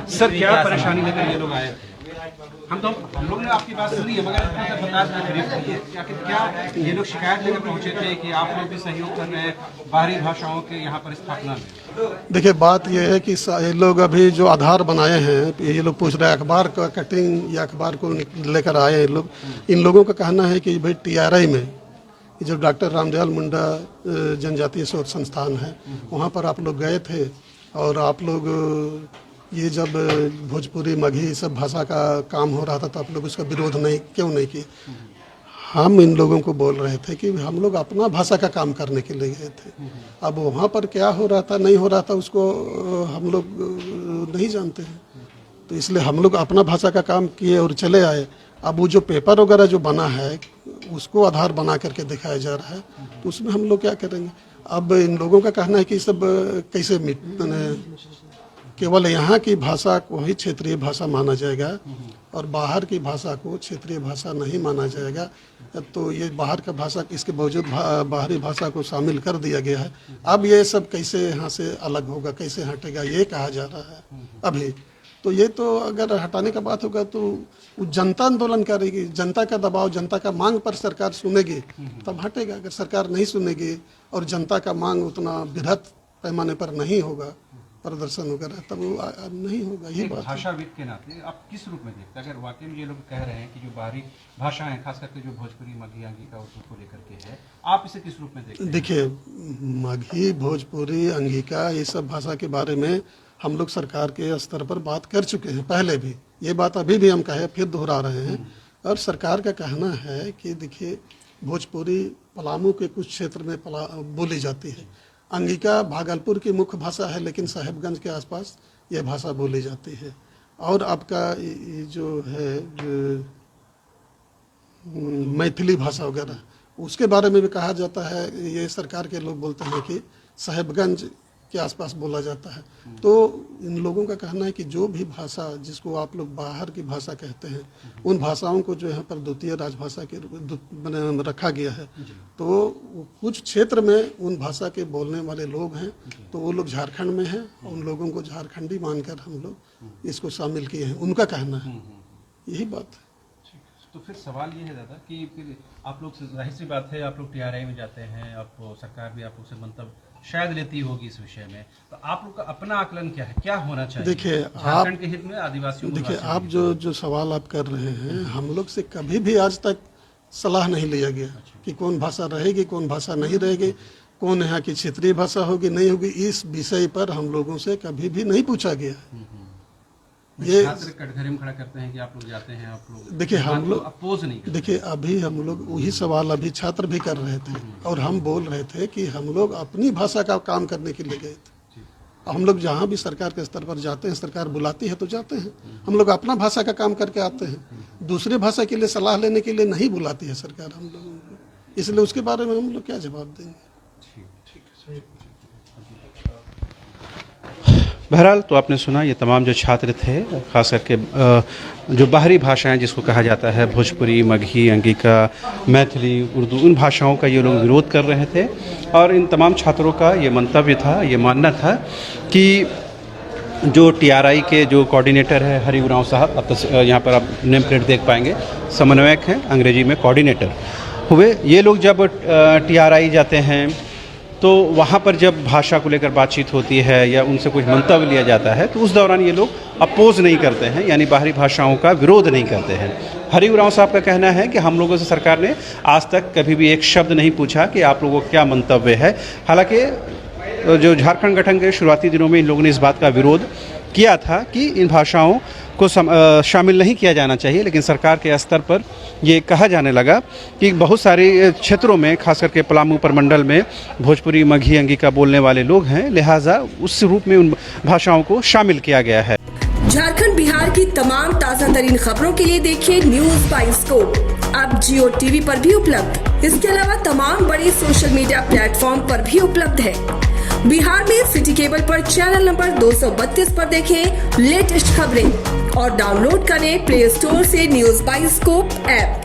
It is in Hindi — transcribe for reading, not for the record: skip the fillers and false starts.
सर क्या परेशानी लेकर ये लोग आए? हम लोग ने आपकी बात सुनी है, मगर बता क्या ये लोग शिकायत लेकर पहुंचे थे कि आप लोग भी सहयोग कर रहे हैं बाहरी भाषाओं के यहाँ पर स्थापना में? देखिए, बात यह है कि ये लोग अभी जो आधार बनाए हैं, ये लोग पूछ रहे हैं अखबार का कटिंग या अखबार को लेकर आए हैं लोग। इन लोगों का कहना है कि भाई TRI में जो डॉक्टर रामदयाल मुंडा जनजातीय शोध संस्थान है, वहाँ पर आप लोग गए थे और आप लोग ये जब भोजपुरी मगही सब भाषा का काम हो रहा था तो आप लोग उसका विरोध क्यों नहीं किए? हम इन लोगों को बोल रहे थे कि हम लोग अपना भाषा का काम करने के लिए गए थे। अब वहाँ पर क्या हो रहा था नहीं हो रहा था उसको हम लोग नहीं जानते हैं, तो इसलिए हम लोग अपना भाषा का काम किए और चले आए। अब वो जो पेपर वगैरह जो बना है उसको आधार बना करके दिखाया जा रहा है, तो उसमें हम लोग क्या करेंगे? अब इन लोगों का कहना है कि सब कैसे केवल यहाँ की भाषा को ही क्षेत्रीय भाषा माना जाएगा और बाहर की भाषा को क्षेत्रीय भाषा नहीं माना जाएगा। तो ये बाहर का भाषा इसके बावजूद बाहरी भाषा को शामिल कर दिया गया है। अब ये सब कैसे यहाँ से अलग होगा, कैसे हटेगा, ये कहा जा रहा है अभी। तो ये तो अगर हटाने का बात होगा तो जनता आंदोलन करेगी, जनता का दबाव, जनता का मांग पर सरकार सुनेगी तब हटेगा। अगर सरकार नहीं सुनेगी और जनता का मांग उतना बृहत पैमाने पर नहीं होगा, प्रदर्शन वगैरह, तब वो नहीं होगा। ये बात भाषाविद के नाते आप किस रूप में देखते हैं? अगर वाकई में ये लोग कह रहे हैं कि जो बाहरी भाषाएं खास करके जो भोजपुरी मगही अंगिका उर्दू को लेकर के है, आप इसे किस रूप में देखते हैं? देखिए, मगही भोजपुरी अंगिका ये सब भाषा के बारे में हम लोग सरकार के स्तर पर बात कर चुके हैं पहले भी। ये बात अभी भी हम कहे फिर दोहरा रहे हैं। और सरकार का कहना है कि देखिए, भोजपुरी पलामू के कुछ क्षेत्र में बोली जाती है। अंगिका भागलपुर की मुख्य भाषा है, लेकिन साहेबगंज के आसपास यह भाषा बोली जाती है। और आपका जो है मैथिली भाषा वगैरह, उसके बारे में भी कहा जाता है। ये सरकार के लोग बोलते हैं कि साहेबगंज के आसपास बोला जाता है। तो इन लोगों का कहना है कि जो भी भाषा जिसको आप लोग बाहर की भाषा कहते हैं, उन भाषाओं को जो यहाँ पर द्वितीय राजभाषा के रूप रखा गया है। तो कुछ क्षेत्र में उन भाषा के बोलने वाले लोग हैं, तो वो लोग झारखंड में हैं, उन लोगों को झारखंडी मानकर हम लोग इसको शामिल किए हैं, उनका कहना है। यही बात है। तो फिर सवाल ये है दादा कि फिर आप लोग, जाहिर सी बात है, आप लोग TRI में जाते हैं, आपको सरकार भी आप लोग से मंतव्य शायद लेती होगी इस विषय में, तो आप लोग का अपना आकलन क्या है, क्या होना चाहिए? देखिए, झारखंड के हित में, आदिवासियों को। देखिए, आप जो सवाल आप कर रहे हैं, हम लोग से कभी भी आज तक सलाह नहीं लिया गया कि कौन भाषा रहेगी, कौन भाषा नहीं रहेगी, कौन यहाँ की क्षेत्रीय भाषा होगी नहीं होगी। इस विषय पर हम लोगों से कभी भी नहीं पूछा गया। ये छात्र कटघरे में खड़ा करते हैं कि आप लोग जाते हैं, आप लोग देखिए हम लोग अपोज नहीं करते। देखिए, अभी हम लोग वही सवाल अभी छात्र भी कर रहे थे और हम बोल रहे थे कि हम लोग अपनी भाषा का काम करने के लिए गए थे। हम लोग जहाँ भी सरकार के स्तर पर जाते हैं, सरकार बुलाती है तो जाते हैं, हम लोग अपना भाषा का काम करके आते हैं। दूसरे भाषा के लिए सलाह लेने के लिए नहीं बुलाती है सरकार हम लोगों को, इसलिए उसके बारे में हम लोग क्या जवाब देंगे। बहरहाल, तो आपने सुना, ये तमाम जो छात्र थे, खास करके जो बाहरी भाषाएं जिसको कहा जाता है, भोजपुरी, मगही, अंगिका, मैथिली, उर्दू, उन भाषाओं का ये लोग विरोध कर रहे थे। और इन तमाम छात्रों का ये मंतव्य था, ये मानना था कि जो TRI के जो कोऑर्डिनेटर है हरि उरांव साहब, अब तो यहाँ पर आप नेम प्लेट देख पाएंगे, समन्वयक हैं, अंग्रेजी में कोऑर्डिनेटर हुए। ये लोग जब TRI जाते हैं तो वहाँ पर जब भाषा को लेकर बातचीत होती है या उनसे कुछ मंतव्य लिया जाता है, तो उस दौरान ये लोग अपोज नहीं करते हैं, यानी बाहरी भाषाओं का विरोध नहीं करते हैं। हरि उरांव साहब का कहना है कि हम लोगों से सरकार ने आज तक कभी भी एक शब्द नहीं पूछा कि आप लोगों का क्या मंतव्य है। हालांकि जो झारखंड गठन के शुरुआती दिनों में इन लोगों ने इस बात का विरोध किया था कि इन भाषाओं को शामिल नहीं किया जाना चाहिए, लेकिन सरकार के स्तर पर ये कहा जाने लगा कि बहुत सारे क्षेत्रों में, खास करके पलामू प्रमंडल में भोजपुरी, मगही, अंगिका बोलने वाले लोग हैं, लिहाजा उस रूप में उन भाषाओं को शामिल किया गया है। झारखंड, बिहार की तमाम ताज़ा तरीन खबरों के लिए देखिए न्यूज़ बाइस्कोप अब जियो टीवी पर भी उपलब्ध। इसके अलावा तमाम बड़े सोशल मीडिया प्लेटफॉर्म पर भी उपलब्ध है। बिहार में सिटी केबल पर चैनल नंबर 232 पर देखें लेटेस्ट खबरें और डाउनलोड करें प्ले स्टोर से न्यूज़ बाइस्कोप ऐप।